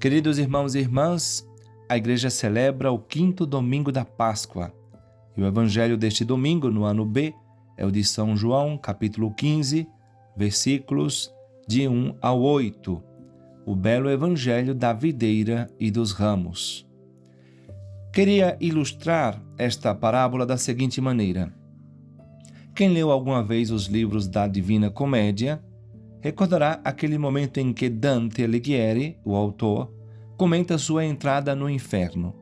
Queridos irmãos e irmãs, a Igreja celebra o 5º domingo da Páscoa. E o evangelho deste domingo, no ano B, é o de São João, capítulo 15, versículos de 1 ao 8. O belo evangelho da videira e dos ramos. Queria ilustrar esta parábola da seguinte maneira. Quem leu alguma vez os livros da Divina Comédia, recordará aquele momento em que Dante Alighieri, o autor, comenta sua entrada no inferno.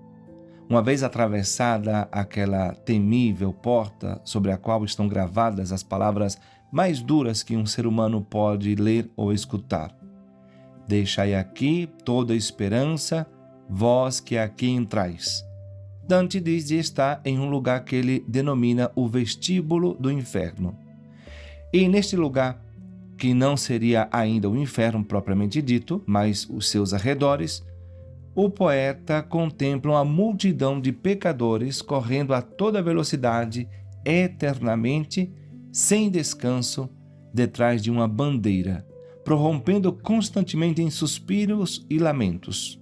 Uma vez atravessada aquela temível porta sobre a qual estão gravadas as palavras mais duras que um ser humano pode ler ou escutar. Deixai aqui toda esperança, vós que aqui entrais. Dante diz de estar em um lugar que ele denomina o vestíbulo do inferno. E neste lugar, que não seria ainda o inferno propriamente dito, mas os seus arredores, o poeta contempla uma multidão de pecadores correndo a toda velocidade, eternamente, sem descanso, detrás de uma bandeira, prorrompendo constantemente em suspiros e lamentos.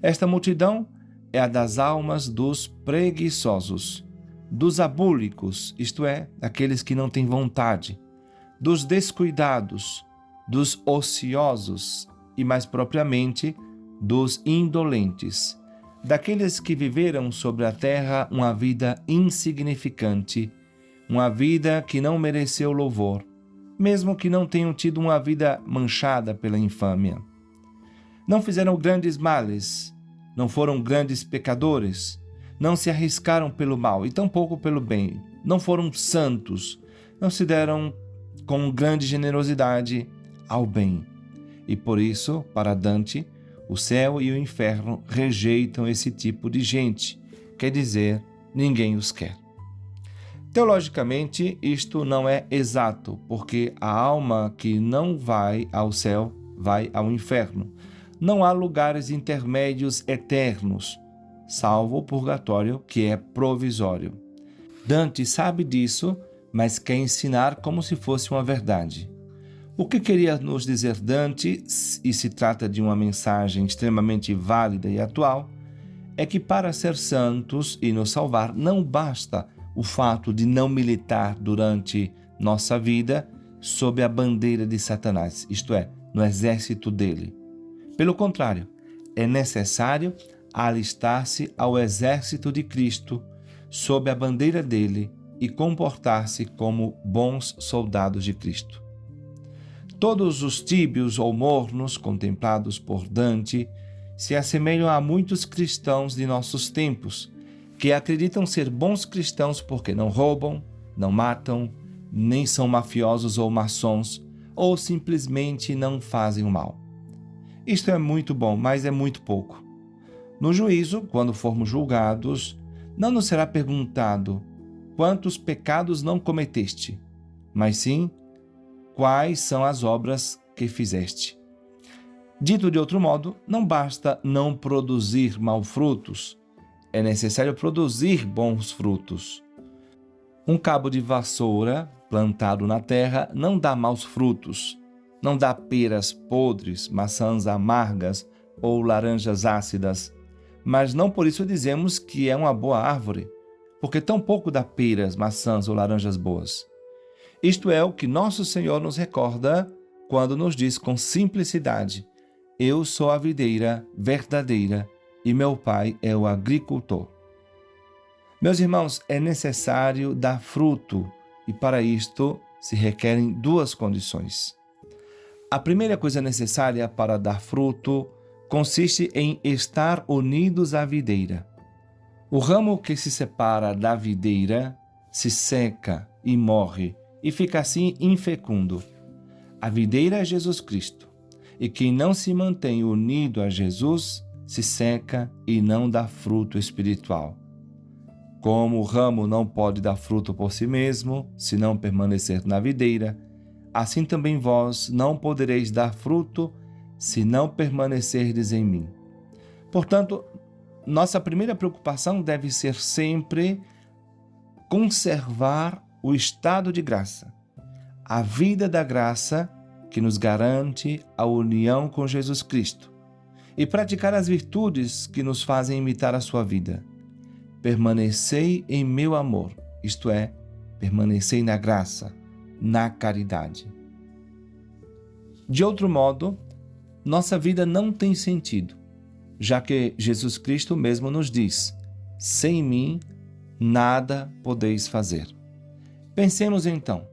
Esta multidão é a das almas dos preguiçosos, dos abúlicos, isto é, aqueles que não têm vontade, dos descuidados, dos ociosos e, mais propriamente, dos indolentes, daqueles que viveram sobre a terra uma vida insignificante, uma vida que não mereceu louvor, mesmo que não tenham tido uma vida manchada pela infâmia. Não fizeram grandes males, não foram grandes pecadores, não se arriscaram pelo mal e tampouco pelo bem, não foram santos, não se deram com grande generosidade ao bem. E por isso, para Dante, o céu e o inferno rejeitam esse tipo de gente, quer dizer, ninguém os quer. Teologicamente, isto não é exato, porque a alma que não vai ao céu vai ao inferno. Não há lugares intermédios eternos, salvo o purgatório, que é provisório. Dante sabe disso, mas quer ensinar como se fosse uma verdade. O que queria nos dizer Dante, e se trata de uma mensagem extremamente válida e atual, é que para ser santos e nos salvar não basta o fato de não militar durante nossa vida sob a bandeira de Satanás, isto é, no exército dele. Pelo contrário, é necessário alistar-se ao exército de Cristo sob a bandeira dele e comportar-se como bons soldados de Cristo. Todos os tíbios ou mornos contemplados por Dante se assemelham a muitos cristãos de nossos tempos, que acreditam ser bons cristãos porque não roubam, não matam, nem são mafiosos ou maçons, ou simplesmente não fazem o mal. Isto é muito bom, mas é muito pouco. No juízo, quando formos julgados, não nos será perguntado quantos pecados não cometeste, mas sim quais são as obras que fizeste. Dito de outro modo, não basta não produzir maus frutos, é necessário produzir bons frutos. Um cabo de vassoura plantado na terra não dá maus frutos, não dá peras podres, maçãs amargas ou laranjas ácidas, mas não por isso dizemos que é uma boa árvore, porque tampouco dá peras, maçãs ou laranjas boas. Isto é o que nosso Senhor nos recorda quando nos diz com simplicidade: eu sou a videira verdadeira e meu Pai é o agricultor. Meus irmãos, é necessário dar fruto e para isto se requerem duas condições. A primeira coisa necessária para dar fruto consiste em estar unidos à videira. O ramo que se separa da videira se seca e morre e fica assim infecundo. A videira é Jesus Cristo, e quem não se mantém unido a Jesus se seca e não dá fruto espiritual. Como o ramo não pode dar fruto por si mesmo, se não permanecer na videira, assim também vós não podereis dar fruto se não permanecerdes em mim. Portanto, nossa primeira preocupação deve ser sempre conservar o estado de graça, a vida da graça que nos garante a união com Jesus Cristo e praticar as virtudes que nos fazem imitar a sua vida. Permanecei em meu amor, isto é, permanecei na graça, na caridade. De outro modo, nossa vida não tem sentido, já que Jesus Cristo mesmo nos diz: sem mim, nada podeis fazer. Pensemos então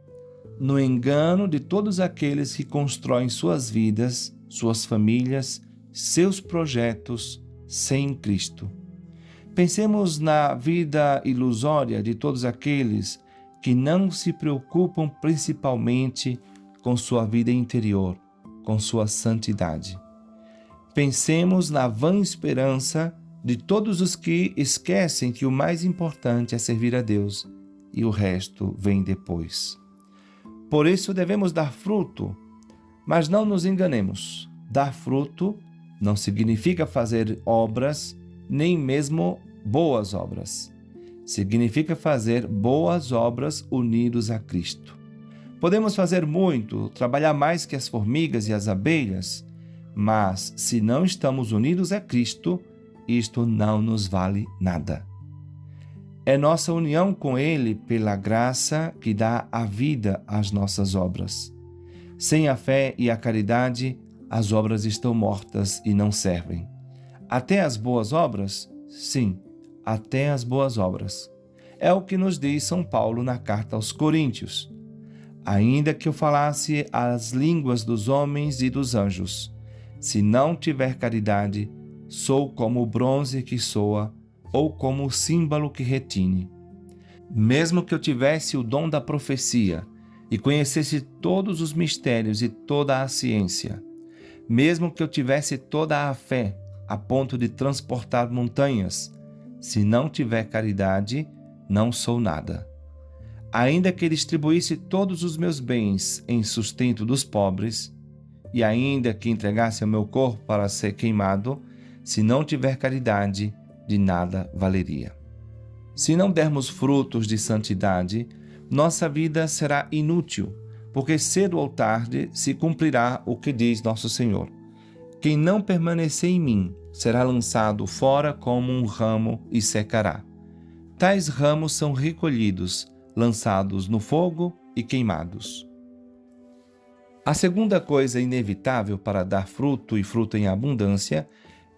no engano de todos aqueles que constroem suas vidas, suas famílias, seus projetos sem Cristo. Pensemos na vida ilusória de todos aqueles que não se preocupam principalmente com sua vida interior, com sua santidade. Pensemos na vã esperança de todos os que esquecem que o mais importante é servir a Deus e o resto vem depois. Por isso devemos dar fruto, mas não nos enganemos. Dar fruto não significa fazer obras, nem mesmo boas obras. Significa fazer boas obras unidos a Cristo. Podemos fazer muito, trabalhar mais que as formigas e as abelhas, mas se não estamos unidos a Cristo, isto não nos vale nada. É nossa união com Ele pela graça que dá a vida às nossas obras. Sem a fé e a caridade, as obras estão mortas e não servem. Até as boas obras? Sim, até as boas obras. É o que nos diz São Paulo na carta aos Coríntios. Ainda que eu falasse as línguas dos homens e dos anjos, se não tiver caridade, sou como o bronze que soa ou como o símbolo que retine. Mesmo que eu tivesse o dom da profecia e conhecesse todos os mistérios e toda a ciência, mesmo que eu tivesse toda a fé a ponto de transportar montanhas, se não tiver caridade, não sou nada. Ainda que distribuísse todos os meus bens em sustento dos pobres, e ainda que entregasse o meu corpo para ser queimado, se não tiver caridade, de nada valeria. Se não dermos frutos de santidade, nossa vida será inútil, porque cedo ou tarde se cumprirá o que diz nosso Senhor: quem não permanecer em mim será lançado fora como um ramo e secará. Tais ramos são recolhidos, lançados no fogo e queimados. A segunda coisa inevitável para dar fruto e fruto em abundância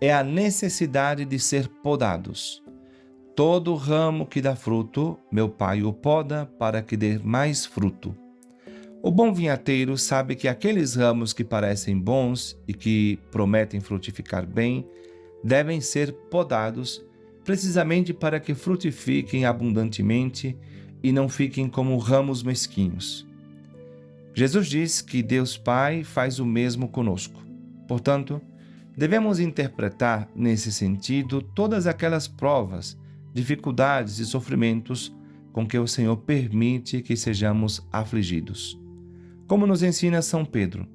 é a necessidade de ser podados. Todo ramo que dá fruto, meu Pai o poda para que dê mais fruto. O bom vinhateiro sabe que aqueles ramos que parecem bons e que prometem frutificar bem, devem ser podados precisamente para que frutifiquem abundantemente e não fiquem como ramos mesquinhos. Jesus diz que Deus Pai faz o mesmo conosco. Portanto, devemos interpretar nesse sentido todas aquelas provas, dificuldades e sofrimentos com que o Senhor permite que sejamos afligidos. Como nos ensina São Pedro,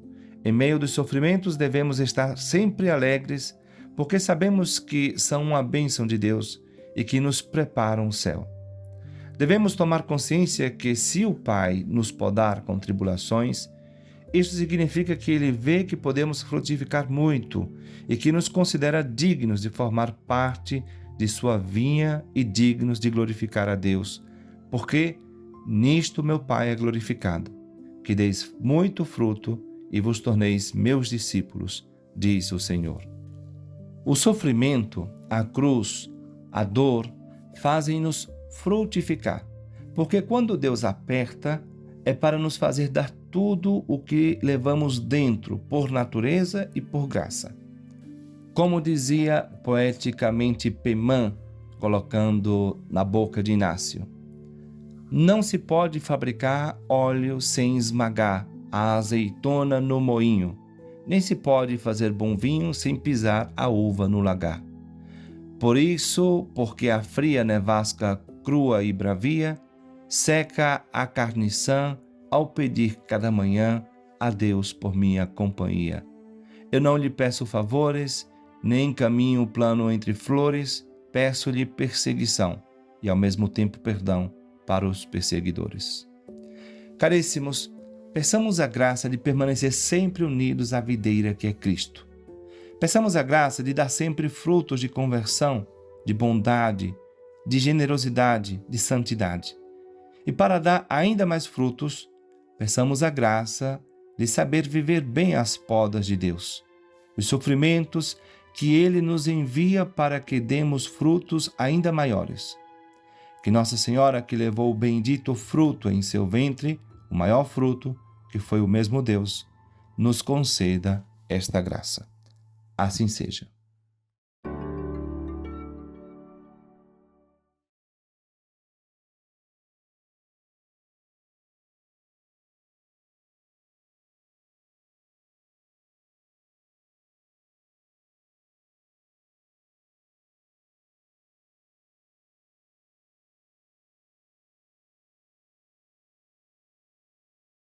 em meio dos sofrimentos devemos estar sempre alegres, porque sabemos que são uma bênção de Deus e que nos preparam o céu. Devemos tomar consciência que se o Pai nos podar com tribulações, isso significa que Ele vê que podemos frutificar muito e que nos considera dignos de formar parte de sua vinha e dignos de glorificar a Deus, porque nisto meu Pai é glorificado, que deis muito fruto e vos torneis meus discípulos, diz o Senhor. O sofrimento, a cruz, a dor, fazem-nos frutificar, porque quando Deus aperta, é para nos fazer dar tudo o que levamos dentro, por natureza e por graça. Como dizia poeticamente Pemã, colocando na boca de Inácio: não se pode fabricar óleo sem esmagar a azeitona no moinho, nem se pode fazer bom vinho sem pisar a uva no lagar. Por isso, porque a fria nevasca crua e bravia seca a carne sã ao pedir cada manhã a Deus por minha companhia. Eu não lhe peço favores, nem encaminho o plano entre flores, peço-lhe perseguição e ao mesmo tempo perdão para os perseguidores. Caríssimos, peçamos a graça de permanecer sempre unidos à videira que é Cristo. Peçamos a graça de dar sempre frutos de conversão, de bondade, de generosidade, de santidade. E para dar ainda mais frutos, peçamos a graça de saber viver bem as podas de Deus, os sofrimentos que Ele nos envia para que demos frutos ainda maiores. Que Nossa Senhora, que levou o bendito fruto em seu ventre, o maior fruto, que foi o mesmo Deus, nos conceda esta graça. Assim seja.